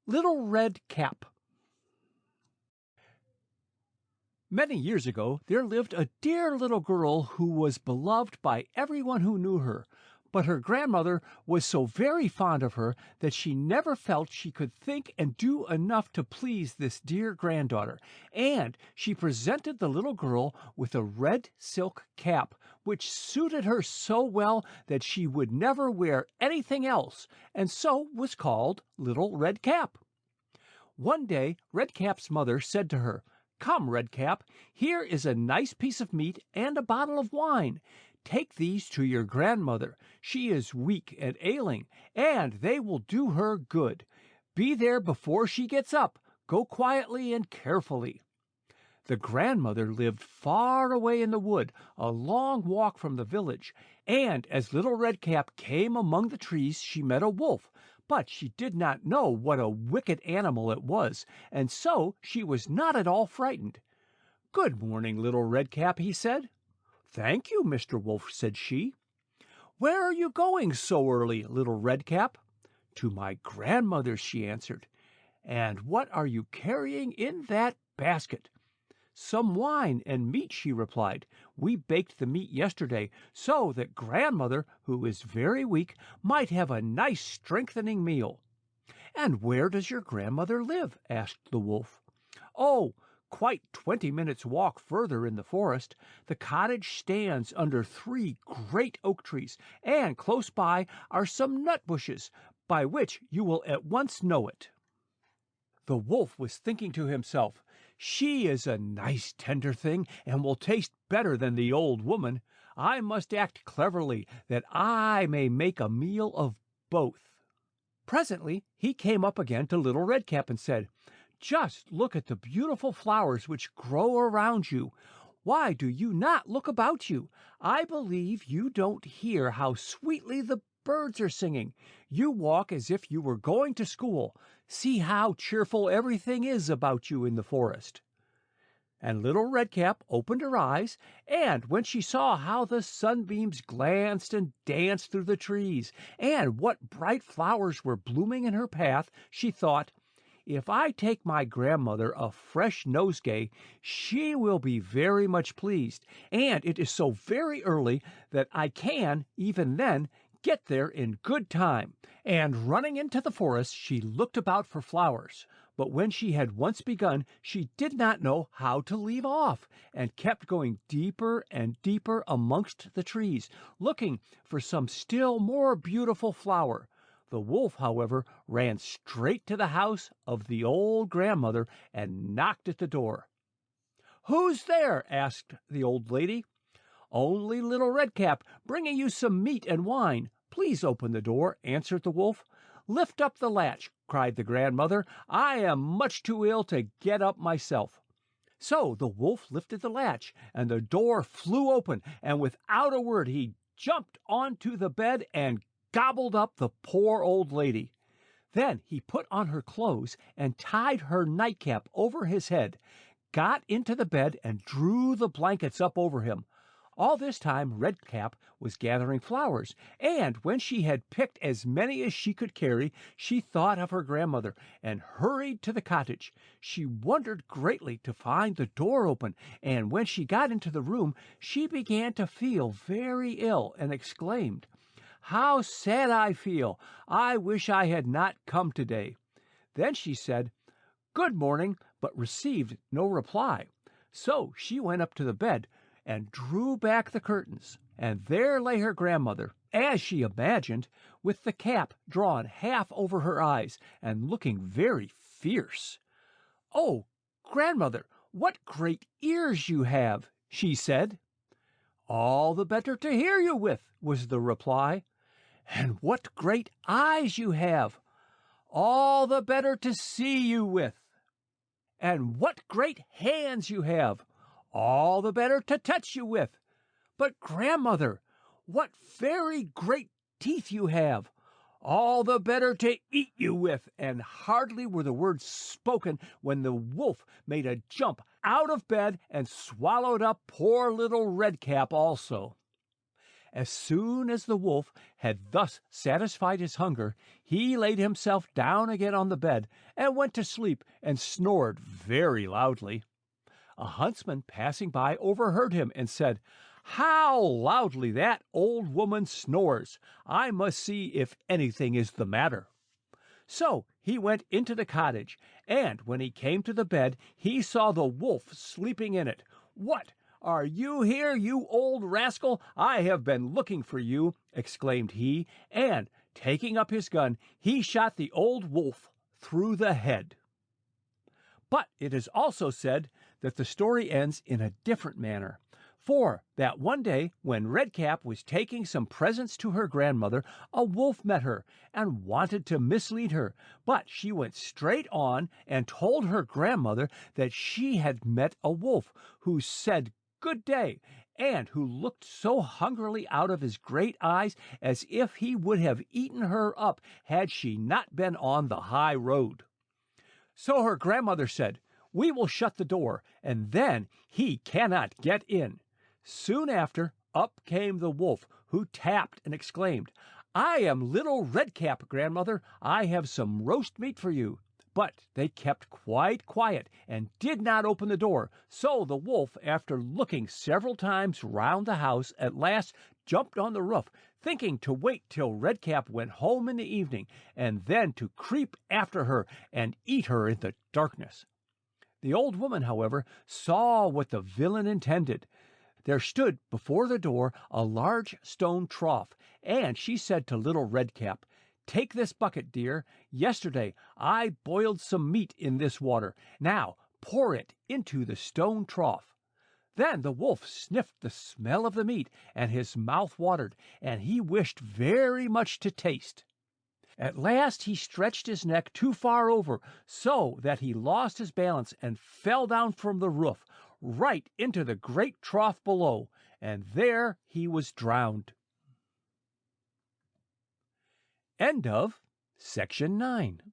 Little Red Cap. Many years ago, there lived a dear little girl who was beloved by everyone who knew her. But her grandmother was so very fond of her that she never felt she could think and do enough to please this dear granddaughter, and she presented the little girl with a red silk cap, which suited her so well that she would never wear anything else, and so was called Little Red Cap. One day, Red Cap's mother said to her, "Come, Red Cap, here is a nice piece of meat and a bottle of wine. Take these to your grandmother. She is weak and ailing, and they will do her good. Be there before she gets up. Go quietly and carefully." The grandmother lived far away in the wood, a long walk from the village, and as Little Red Cap came among the trees, she met a wolf, but she did not know what a wicked animal it was, and so she was not at all frightened. "Good morning, Little Red Cap," he said. "Thank you, Mr. Wolf," said she. "Where are you going so early, Little Red Cap?" "To my grandmother's," she answered. "And what are you carrying in that basket?" "Some wine and meat," she replied. "We baked the meat yesterday, so that grandmother, who is very weak, might have a nice strengthening meal." "And where does your grandmother live?" asked the wolf. "Oh, quite 20 minutes' walk further in the forest. The cottage stands under 3 great oak trees, and close by are some nut bushes, by which you will at once know it." The wolf was thinking to himself, "She is a nice tender thing, and will taste better than the old woman. I must act cleverly, that I may make a meal of both." Presently he came up again to Little Red Cap and said, "Just look at the beautiful flowers which grow around you. Why do you not look about you? I believe you don't hear how sweetly the birds are singing. You walk as if you were going to school. See how cheerful everything is about you in the forest." And Little Red Cap opened her eyes, and when she saw how the sunbeams glanced and danced through the trees, and what bright flowers were blooming in her path, she thought, "If I take my grandmother a fresh nosegay, she will be very much pleased, and it is so very early that I can, even then, get there in good time." And running into the forest, she looked about for flowers. But when she had once begun, she did not know how to leave off, and kept going deeper and deeper amongst the trees, looking for some still more beautiful flower. The wolf, however, ran straight to the house of the old grandmother and knocked at the door. "Who's there?" asked the old lady. "Only Little Red Cap, bringing you some meat and wine. Please open the door," answered the wolf. "Lift up the latch," cried the grandmother. "I am much too ill to get up myself." So the wolf lifted the latch, and the door flew open, and without a word he jumped onto the bed and gobbled up the poor old lady. Then he put on her clothes and tied her nightcap over his head, got into the bed and drew the blankets up over him. All this time Red Cap was gathering flowers, and when she had picked as many as she could carry, she thought of her grandmother and hurried to the cottage. She wondered greatly to find the door open, and when she got into the room, she began to feel very ill and exclaimed, "How sad I feel! I wish I had not come today." Then she said, "Good morning," but received no reply. So she went up to the bed and drew back the curtains, and there lay her grandmother, as she imagined, with the cap drawn half over her eyes and looking very fierce. "Oh, grandmother, what great ears you have!" she said. "All the better to hear you with," was the reply. "And what great eyes you have!" "All the better to see you with." "And what great hands you have!" "All the better to touch you with." "But, grandmother, what very great teeth you have!" "All the better to eat you with." And hardly were the words spoken when the wolf made a jump out of bed and swallowed up poor Little Red Cap also. As soon as the wolf had thus satisfied his hunger, he laid himself down again on the bed and went to sleep and snored very loudly. A huntsman passing by overheard him and said, "How loudly that old woman snores! I must see if anything is the matter." So he went into the cottage, and when he came to the bed, he saw the wolf sleeping in it. "What! Are you here, you old rascal? I have been looking for you," exclaimed he, and, taking up his gun, he shot the old wolf through the head. But it is also said that the story ends in a different manner. For that one day, when Redcap was taking some presents to her grandmother, a wolf met her and wanted to mislead her. But she went straight on and told her grandmother that she had met a wolf who said good day, and who looked so hungrily out of his great eyes as if he would have eaten her up had she not been on the high road. So her grandmother said, "We will shut the door, and then he cannot get in." Soon after, up came the wolf, who tapped and exclaimed, "I am little Redcap, grandmother. I have some roast meat for you." But they kept quite quiet and did not open the door. So the wolf, after looking several times round the house, at last jumped on the roof, thinking to wait till Redcap went home in the evening, and then to creep after her and eat her in the darkness. The old woman, however, saw what the villain intended. There stood before the door a large stone trough, and she said to little Redcap, "Take this bucket, dear. Yesterday I boiled some meat in this water. Now pour it into the stone trough." Then the wolf sniffed the smell of the meat, and his mouth watered, and he wished very much to taste. At last he stretched his neck too far over, so that he lost his balance and fell down from the roof, right into the great trough below, and there he was drowned. End of Section 9.